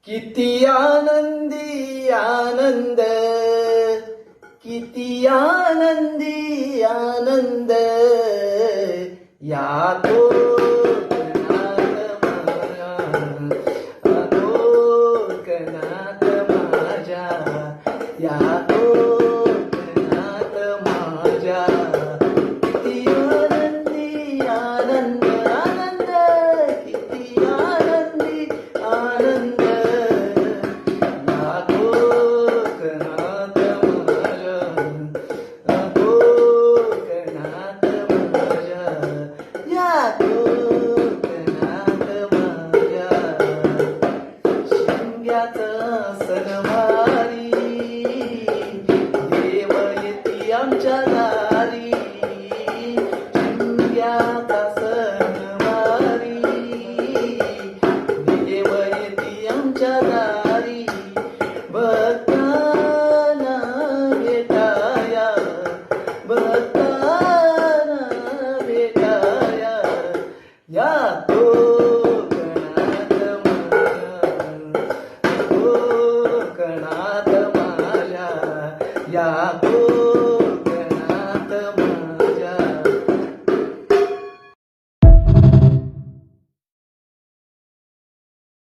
किती आनंदी आनंद, किती आनंदी आनंद, या कोकणात माझ्या, या कोकणात माझ्या, किती आनंदी आनंद आनंद, किती आनंदी आनंद, या कोकणात माझ्या, कोकणात माझ्या, या कोकणात माझ्या, शिमग्याचा सणवारी देव येती आमच्या दारी, शिमग्याचा सणवारी देव येती आमच्या दारी, भक्तांना भेटाया